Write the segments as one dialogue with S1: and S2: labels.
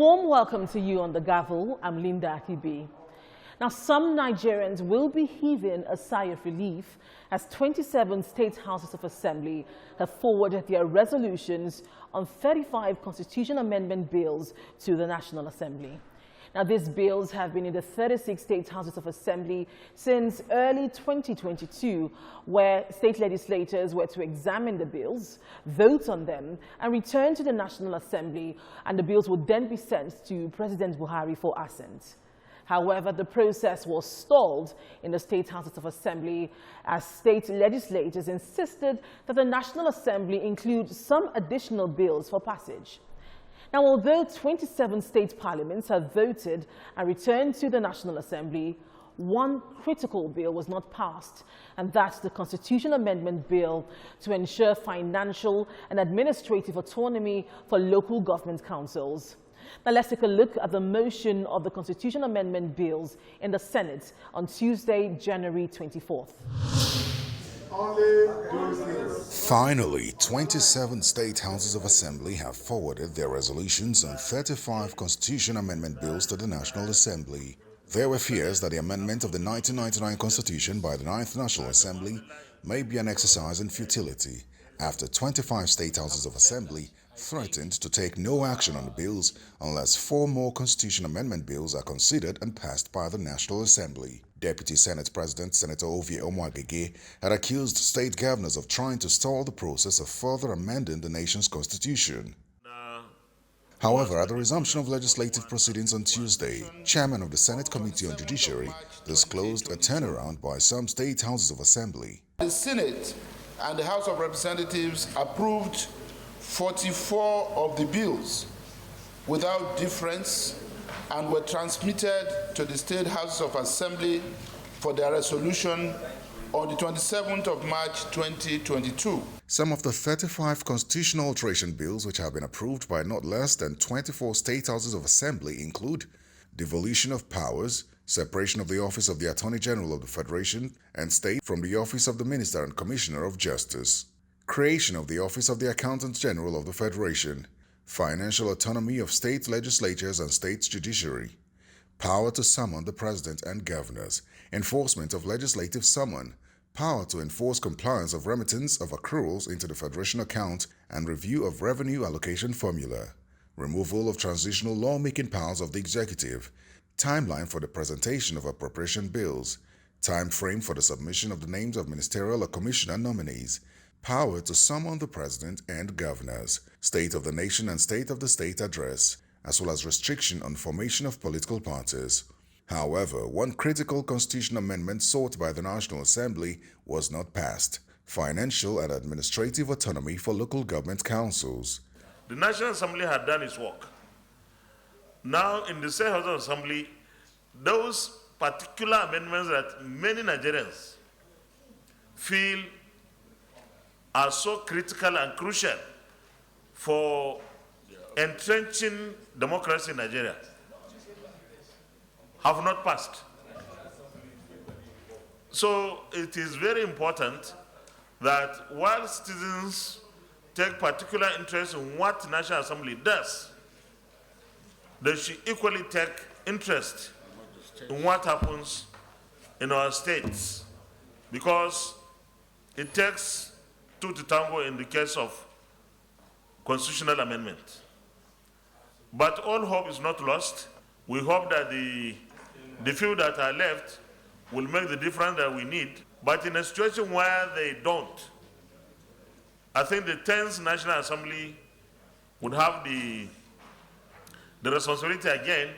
S1: warm welcome to you on the Gavel. I'm Linda Akibi. Now, some Nigerians will be heaving a sigh of relief as 27 state houses of assembly have forwarded their resolutions on 35 constitution amendment bills to the National Assembly. Now, these bills have been in the 36 state houses of assembly since early 2022, where state legislators were to examine the bills, vote on them, and return to the National Assembly, and the bills would then be sent to President Buhari for assent. However, the process was stalled in the state houses of assembly as state legislators insisted that the National Assembly include some additional bills for passage. Now, although 27 state parliaments have voted and returned to the National Assembly, one critical bill was not passed, and that's the Constitution Amendment Bill to ensure financial and administrative autonomy for local government councils. Now, let's take a look at the motion of the Constitution Amendment Bills in the Senate on Tuesday, January 24th.
S2: Finally, 27 state houses of assembly have forwarded their resolutions on 35 constitution amendment bills to the National Assembly. There were fears that the amendment of the 1999 Constitution by the 9th National Assembly may be an exercise in futility after 25 state houses of assembly threatened to take no action on the bills unless 4 more constitution amendment bills are considered and passed by the National Assembly. Deputy Senate President Senator Ovie Omoagege had accused state governors of trying to stall the process of further amending the nation's constitution. However, at the resumption of legislative proceedings on Tuesday, Chairman of the Senate Committee on Judiciary disclosed a turnaround by some state houses of assembly.
S3: The Senate and the House of Representatives approved 44 of the bills without difference and were transmitted to the State Houses of Assembly for their resolution on the 27th of March 2022.
S2: Some of the 35 constitutional alteration bills which have been approved by not less than 24 state houses of assembly include devolution of powers, separation of the office of the Attorney General of the Federation and State from the office of the Minister and Commissioner of Justice, creation of the office of the Accountant General of the Federation, financial autonomy of state legislatures and states' judiciary, power to summon the president and governors, enforcement of legislative summon, power to enforce compliance of remittance of accruals into the Federation account and review of revenue allocation formula, removal of transitional lawmaking powers of the executive, timeline for the presentation of appropriation bills, time frame for the submission of the names of ministerial or commissioner nominees, power to summon the president and governors, state of the nation and state of the state address, as well as restriction on formation of political parties. However, one critical constitutional amendment sought by the National Assembly was not passed: financial and administrative autonomy for local government councils.
S4: The National Assembly had done its work. Now, in the State House of Assembly, those particular amendments that many Nigerians feel are so critical and crucial for entrenching democracy in Nigeria have not passed. So it is very important that while citizens take particular interest in what the National Assembly does, they should equally take interest in what happens in our states, because it takes two to tango in the case of constitutional amendment. But all hope is not lost. We hope that the few that are left will make the difference that we need. But in a situation where they don't, I think the 10th National Assembly would have the responsibility again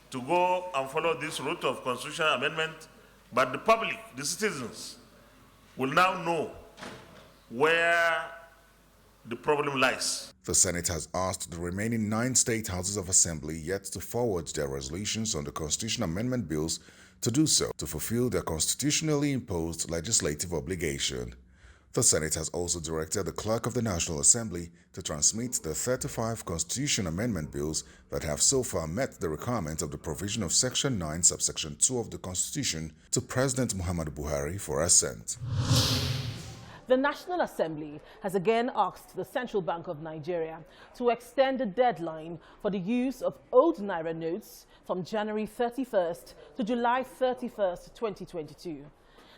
S4: to go and follow this route of constitutional amendment. But the public, the citizens, will now know where the problem lies.
S2: The Senate has asked the remaining 9 state houses of assembly yet to forward their resolutions on the constitutional amendment bills to do so to fulfill their constitutionally imposed legislative obligation. The Senate has also directed the Clerk of the National Assembly to transmit the 35 constitution amendment bills that have so far met the requirement of the provision of Section 9, subsection 2 of the Constitution to President Muhammadu Buhari for assent.
S1: The National Assembly has again asked the Central Bank of Nigeria to extend the deadline for the use of old Naira notes from January 31st to July 31st, 2022.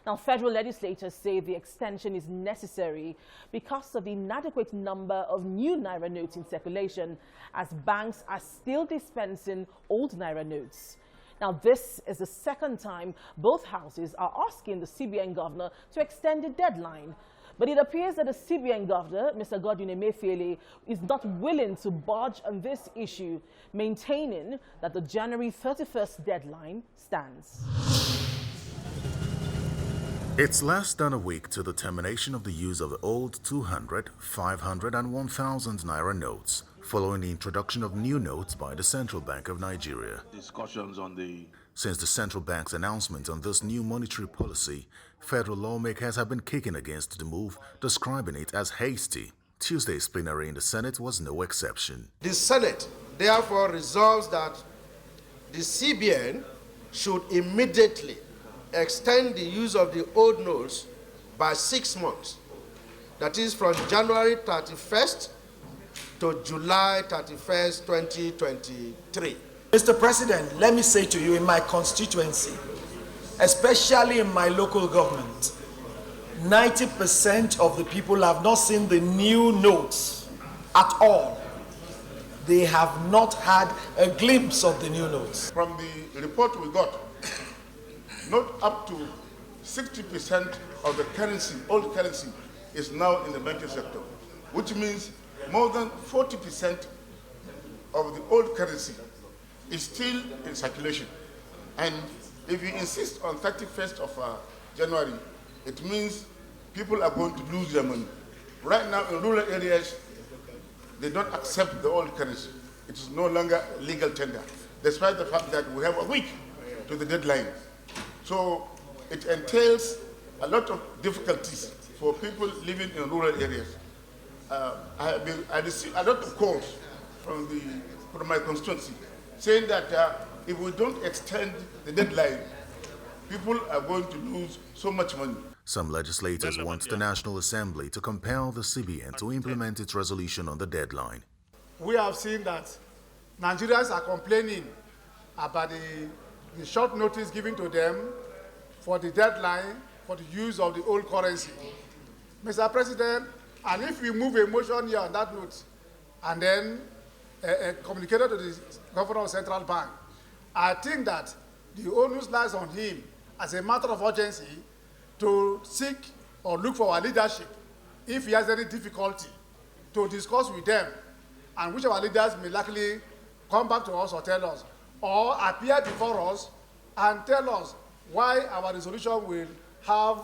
S1: Now, federal legislators say the extension is necessary because of the inadequate number of new Naira notes in circulation, as banks are still dispensing old Naira notes. Now, this is the second time both houses are asking the CBN governor to extend the deadline. But it appears that the CBN governor, Mr. Emefiele, is not willing to budge on this issue, maintaining that the January 31st deadline stands.
S2: It's less than a week to the termination of the use of the old 200, 500 and 1,000 Naira notes, following the introduction of new notes by the Central Bank of Nigeria.
S5: Discussions on the...
S2: Since the Central Bank's announcement on this new monetary policy, federal lawmakers have been kicking against the move, describing it as hasty. Tuesday's plenary in the Senate was no exception.
S6: The Senate therefore resolves that the CBN should immediately extend the use of the old notes by 6 months. That is from January 31st to July 31st, 2023.
S7: Mr. President, let me say to you, in my constituency, especially in my local government, 90% of the people have not seen the new notes at all. They have not had a glimpse of the new notes.
S3: From the report we got, not up to 60% of the currency, old currency, is now in the banking sector, which means more than 40% of the old currency is still in circulation. And if you insist on 31st of January, it means people are going to lose their money. Right now in rural areas, they don't accept the old currency. It is no longer legal tender, despite the fact that we have a week to the deadline. So it entails a lot of difficulties for people living in rural areas. I received a lot of calls from my constituency saying that if we don't extend the deadline, people are going to lose so much money.
S2: Some legislators want the National Assembly to compel the CBN to implement its resolution on the deadline.
S8: We have seen that Nigerians are complaining about the short notice given to them for the deadline for the use of the old currency. Mr. President, and if we move a motion here on that note and then communicated to the Governor of Central Bank, I think that the onus lies on him as a matter of urgency to seek or look for our leadership if he has any difficulty to discuss with them, and which our leaders may likely come back to us or tell us, or appear before us and tell us why our resolution will have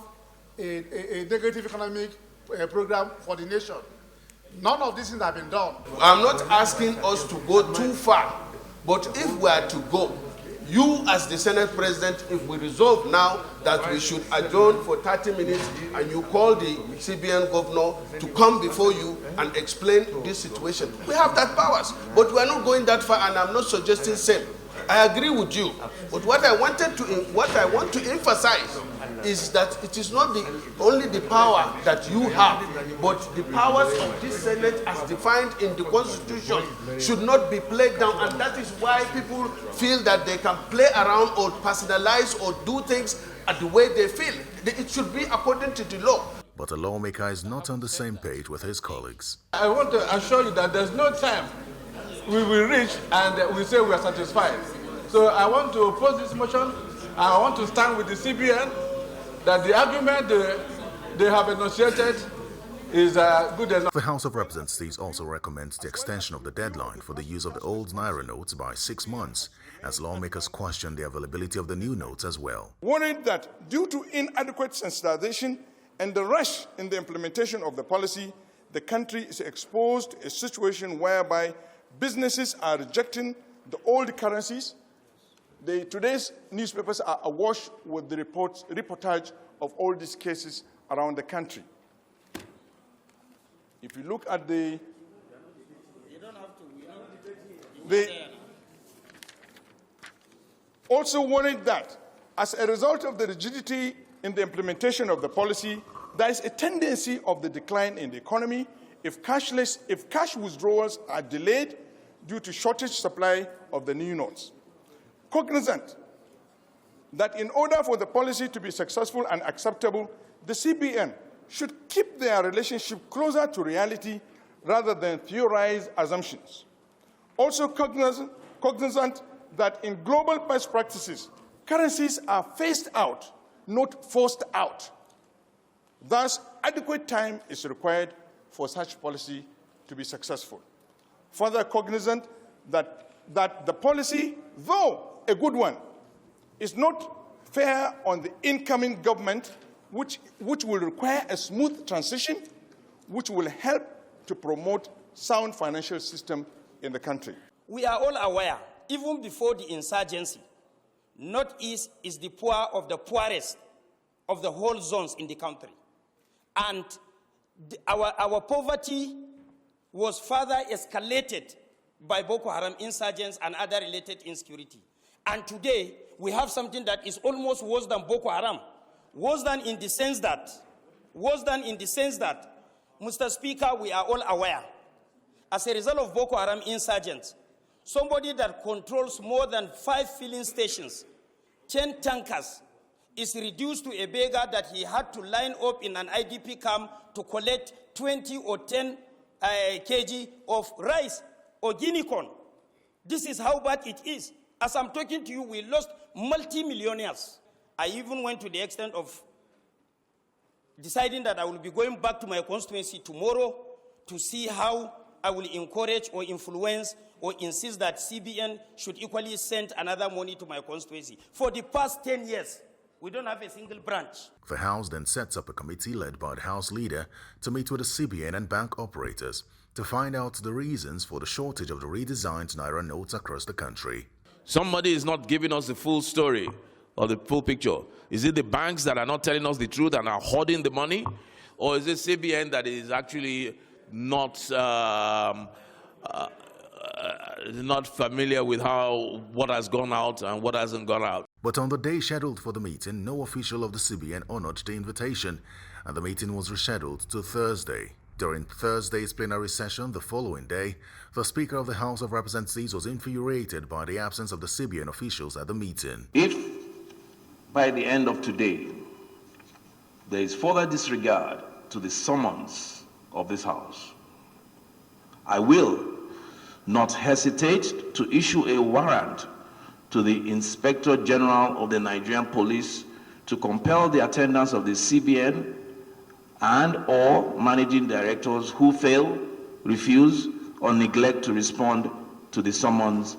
S8: a negative economic program for the nation. None of these things have been done.
S6: I'm not asking us to go too far, but if we are to go, you as the Senate President, if we resolve now that we should adjourn for 30 minutes and you call the CBN governor to come before you and explain this situation, we have that powers. But we are not going that far, and I'm not suggesting same. I agree with you. But what I want to emphasize is that it is not only the power that you have, but the powers of this Senate as defined in the Constitution should not be played down, and that is why people feel that they can play around or personalize or do things the way they feel. It should be according to the law.
S2: But a lawmaker is not on the same page with his colleagues.
S9: I want to assure you that there's no time we will reach and we say we are satisfied. So I want to oppose this motion, and I want to stand with the CBN that the argument they have enunciated is good enough.
S2: The House of Representatives also recommends the extension of the deadline for the use of the old Naira notes by 6 months, as lawmakers question the availability of the new notes as well.
S10: Worried that due to inadequate sensitization and the rush in the implementation of the policy, the country is exposed to a situation whereby businesses are rejecting the old currencies. Today's newspapers are awash with the reportage of all these cases around the country. If you look at also worried that as a result of the rigidity in the implementation of the policy, There is a tendency of the decline in the economy if cash withdrawals are delayed due to shortage supply of the new notes. Cognizant that in order for the policy to be successful and acceptable, the CBN should keep their relationship closer to reality rather than theorize assumptions. Also cognizant that in global best practices, currencies are phased out, not forced out. Thus, adequate time is required for such policy to be successful. Further cognizant that the policy, though a good one, is not fair on the incoming government, which will require a smooth transition, which will help to promote sound financial system in the country.
S5: We are all aware, even before the insurgency, Northeast is the poor of the poorest of the whole zones in the country. And our poverty was further escalated by Boko Haram insurgents and other related insecurity. And today, we have something that is almost worse than Boko Haram. Worse than in the sense that, Mr. Speaker, we are all aware, as a result of Boko Haram insurgents, somebody that controls more than 5 filling stations, 10 tankers, is reduced to a beggar that he had to line up in an IDP camp to collect 20 or 10 kg of rice or guinea corn. This is how bad it is. As I'm talking to you, we lost multi-millionaires. I even went to the extent of deciding that I will be going back to my constituency tomorrow to see how I will encourage or influence or insist that CBN should equally send another money to my constituency. For the past 10 years, we don't have a single branch.
S2: The House then sets up a committee led by the House leader to meet with the CBN and bank operators to find out the reasons for the shortage of the redesigned Naira notes across the country.
S11: Somebody is not giving us the full story or the full picture. Is it the banks that are not telling us the truth and are hoarding the money? Or is it CBN that is actually not familiar with what has gone out and what hasn't gone out?
S2: But on the day scheduled for the meeting, no official of the CBN honored the invitation, and the meeting was rescheduled to Thursday. During Thursday's plenary session the following day, the Speaker of the House of Representatives was infuriated by the absence of the CBN officials at the meeting.
S12: If by the end of today there is further disregard to the summons of this House, I will not hesitate to issue a warrant to the Inspector General of the Nigerian Police to compel the attendance of the CBN and or managing directors who fail, refuse, or neglect to respond to the summons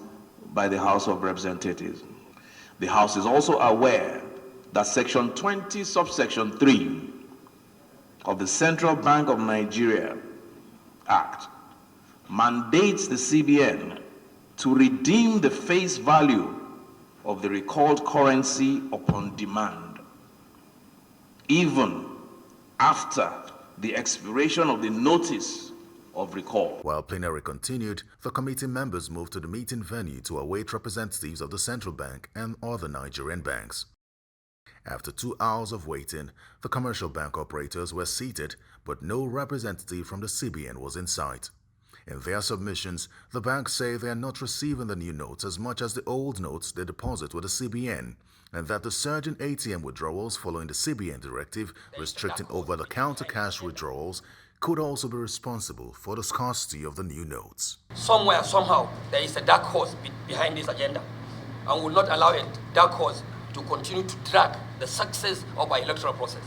S12: by the House of Representatives. The House is also aware that Section 20, subsection 3 of the Central Bank of Nigeria Act mandates the CBN to redeem the face value of the recalled currency upon demand, even after the expiration of the notice of recall.
S2: While plenary continued, the committee members moved to the meeting venue to await representatives of the Central Bank and other Nigerian banks. After 2 hours of waiting, the commercial bank operators were seated, but no representative from the CBN was in sight. In their submissions, the banks say they are not receiving the new notes as much as the old notes they deposit with the CBN, and that the surge in ATM withdrawals following the CBN directive restricting over-the-counter cash withdrawals could also be responsible for the scarcity of the new notes.
S5: Somewhere, somehow, there is a dark horse behind this agenda, and will not allow a dark horse to continue to drag the success of our electoral process.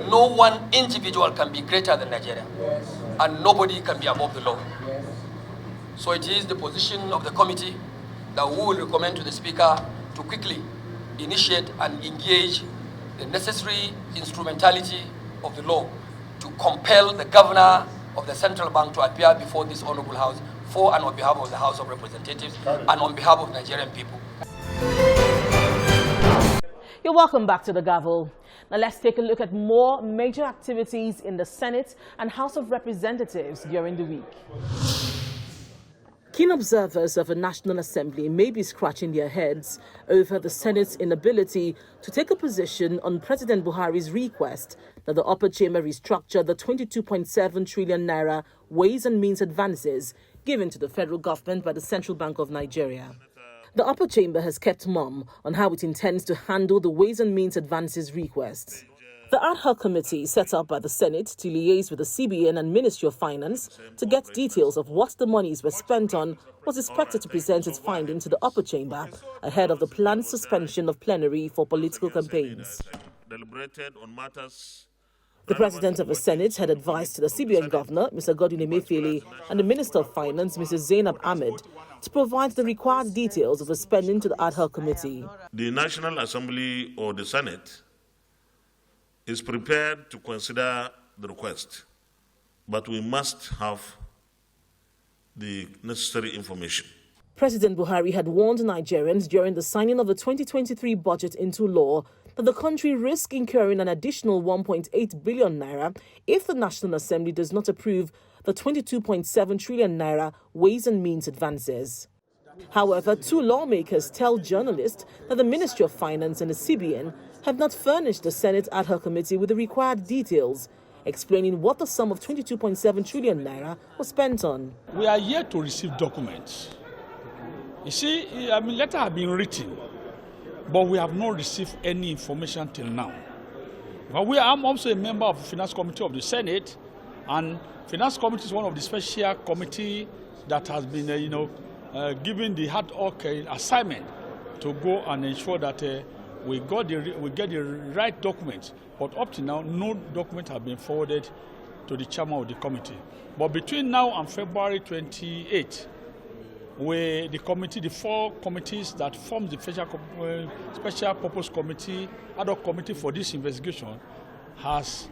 S5: No one individual can be greater than Nigeria, and nobody can be above the law. So it is the position of the committee that we will recommend to the Speaker to quickly initiate and engage the necessary instrumentality of the law to compel the governor of the central bank to appear before this honorable House for and on behalf of the House of Representatives and on behalf of Nigerian people.
S1: You're welcome back to the Gavel. Now let's take a look at more major activities in the Senate and House of Representatives during the week. Keen observers of a National Assembly may be scratching their heads over the Senate's inability to take a position on President Buhari's request that the upper chamber restructure the 22.7 trillion naira ways and means advances given to the federal government by the Central Bank of Nigeria. The upper chamber has kept mum on how it intends to handle the ways and means advances requests. The ad hoc committee set up by the Senate to liaise with the CBN and Ministry of Finance to get details of what the monies were spent on was expected to present its findings to the upper chamber ahead of the planned suspension of plenary for political campaigns. The President of the Senate had advised to the CBN Governor, Mr. Emefiele, and the Minister of Finance, Mrs. Zainab Ahmed, to provide the required details of the spending to the ad hoc committee.
S4: The National Assembly or the Senate is prepared to consider the request, but we must have the necessary information.
S1: President Buhari had warned Nigerians during the signing of the 2023 budget into law that the country risks incurring an additional 1.8 billion naira if the National Assembly does not approve the 22.7 trillion naira ways and means advances. However, two lawmakers tell journalists that the Ministry of Finance and the CBN have not furnished the Senate ad hoc committee with the required details, explaining what the sum of 22.7 trillion naira was spent on.
S13: We are yet to receive documents. You see, letters have been written, but we have not received any information till now. I'm also a member of the Finance Committee of the Senate, and Finance Committee is one of the special committee that has been, given the ad hoc assignment to go and ensure that we get the right documents. But up to now, no document has been forwarded to the chairman of the committee. But between now and February 28, where the four committees that form the special purpose committee, ad hoc committee for this investigation, has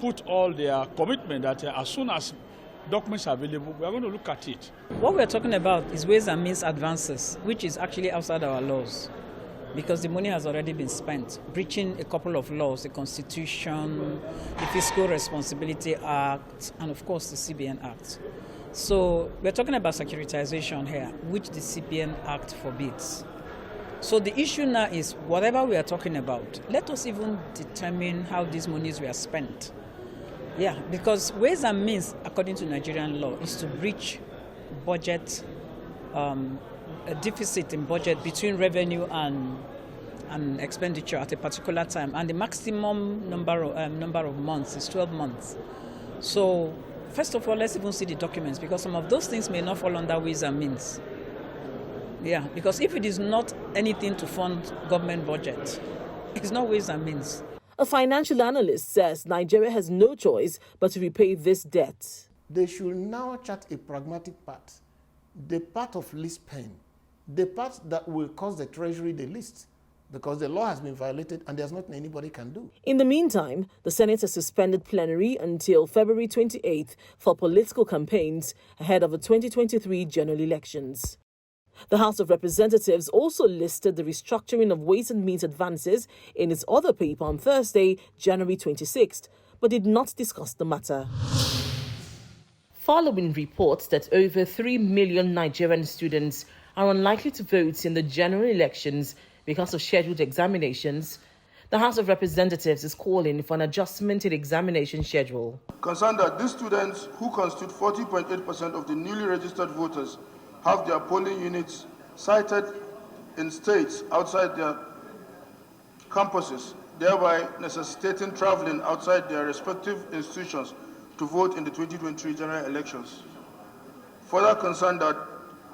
S13: put all their commitment that as soon as documents are available, we are going to look at it.
S14: What we're talking about is ways and means advances, which is actually outside our laws, because the money has already been spent, breaching a couple of laws, the Constitution, the Fiscal Responsibility Act, and of course the CBN Act. So we're talking about securitization here, which the CBN Act forbids. So the issue now is, whatever we are talking about, let us even determine how these monies were spent. Yeah, because ways and means, according to Nigerian law, is to breach budget, a deficit in budget between revenue and expenditure at a particular time, and the maximum number of months is 12 months. So first of all, let's even see the documents, because some of those things may not fall under ways and means. Yeah, because if it is not anything to fund government budget, it's not ways and means.
S1: A financial analyst says Nigeria has no choice but to repay this debt.
S15: They should now chart a pragmatic path, the path of least pain, the path that will cost the Treasury the least, because the law has been violated and there's nothing anybody can do.
S1: In the meantime, the Senate has suspended plenary until February 28th for political campaigns ahead of the 2023 general elections. The House of Representatives also listed the restructuring of ways and means advances in its other paper on Thursday, January 26th, but did not discuss the matter. Following reports that over 3 million Nigerian students are unlikely to vote in the general elections because of scheduled examinations, the House of Representatives is calling for an adjustment in the examination schedule.
S10: Concerned that these students, who constitute 40.8% of the newly registered voters, have their polling units sited in states outside their campuses, thereby necessitating traveling outside their respective institutions to vote in the 2023 general elections. Further concerned that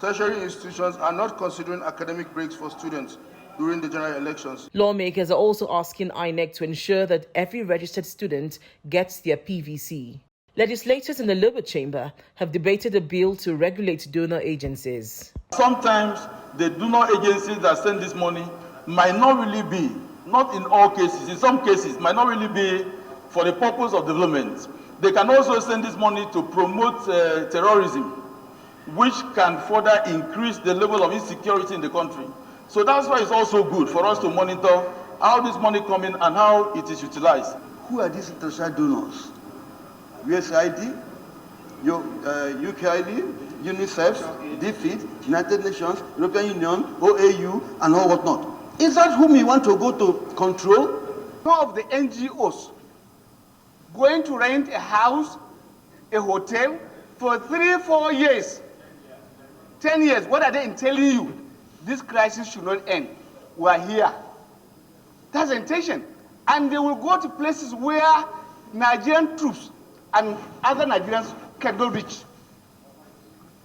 S10: tertiary institutions are not considering academic breaks for students during the general elections.
S1: Lawmakers are also asking INEC to ensure that every registered student gets their PVC. Legislators in the lower chamber have debated a bill to regulate donor agencies.
S16: Sometimes the donor agencies that send this money might not really be, not in all cases, in some cases, might not really be for the purpose of development. They can also send this money to promote terrorism, which can further increase the level of insecurity in the country. So that's why it's also good for us to monitor how this money comes in and how it is utilized.
S17: Who are these international donors? USAID, UKID, UNICEF, DFID, United Nations, European Union, OAU, and all whatnot. Is that whom you want to go to control?
S18: Some of the NGOs going to rent a house, a hotel, for 3-4 years, 10 years. What are they telling you? This crisis should not end. We are here. That's the intention. And they will go to places where Nigerian troops and other Nigerians cannot reach.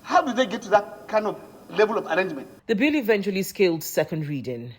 S18: How do they get to that kind of level of arrangement?
S1: The bill eventually scaled second reading.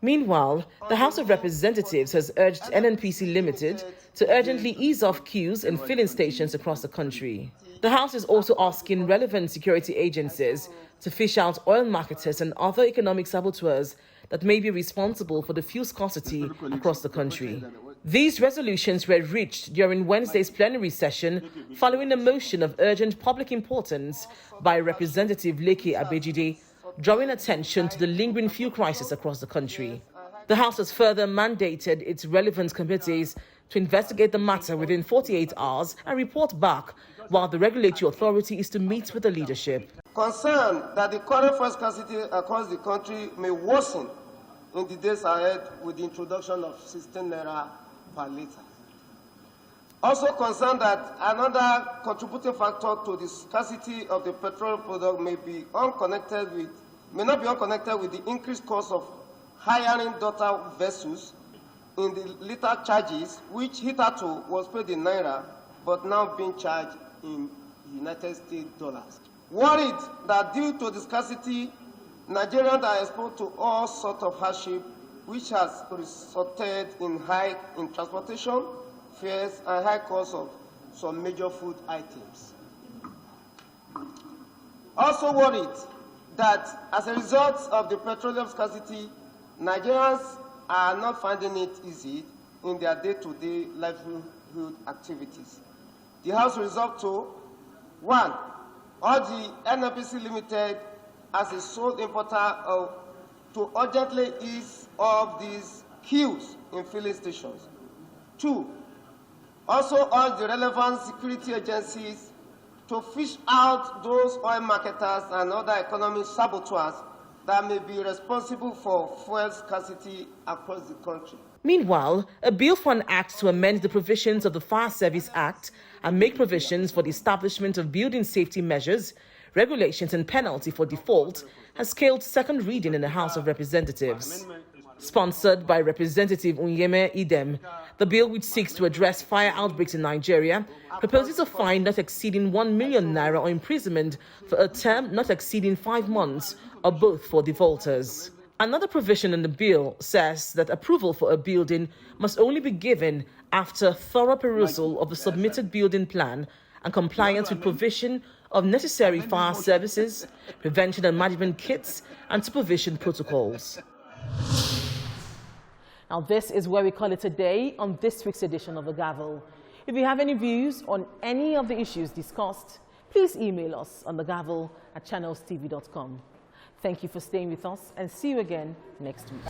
S1: Meanwhile, the House of Representatives has urged NNPC Limited to urgently ease off queues in filling stations across the country. The House is also asking relevant security agencies to fish out oil marketers and other economic saboteurs that may be responsible for the fuel scarcity across the country. These resolutions were reached during Wednesday's plenary session following a motion of urgent public importance by Representative Leke Abejide, drawing attention to the lingering fuel crisis across the country. The House has further mandated its relevant committees to investigate the matter within 48 hours and report back, while the regulatory authority is to meet with the leadership.
S19: Concerned that the current fuel scarcity across the country may worsen in the days ahead with the introduction of 16 Naira per litre. Also concerned that another contributing factor to the scarcity of the petrol product may not be unconnected with the increased cost of hiring daughter vessels in the litre charges, which hitherto was paid in Naira, but now being charged in United States dollars. Worried that due to the scarcity, Nigerians are exposed to all sorts of hardship, which has resulted in hike in transportation, fares, and high costs of some major food items. Also worried that as a result of the petroleum scarcity, Nigerians are not finding it easy in their day-to-day livelihood activities. The House resolved to, 1, urge the NNPC Limited as a sole importer to urgently ease of these queues in filling stations. 2, also urge the relevant security agencies to fish out those oil marketers and other economic saboteurs that may be responsible for fuel scarcity across the country.
S1: Meanwhile, a bill for an act to amend the provisions of the Fire Service Act and make provisions for the establishment of building safety measures, regulations and penalty for default has scaled second reading in the House of Representatives. Sponsored by Representative Unyeme Idem, the bill, which seeks to address fire outbreaks in Nigeria, proposes a fine not exceeding 1 million naira or imprisonment for a term not exceeding 5 months, or both for defaulters. Another provision in the bill says that approval for a building must only be given after thorough perusal of the submitted building plan and compliance with provision of necessary fire services, prevention and management kits, and supervision protocols. Now, this is where we call it a day on this week's edition of the Gavel. If you have any views on any of the issues discussed, please email us on thegavel@channelstv.com. Thank you for staying with us, and see you again next week.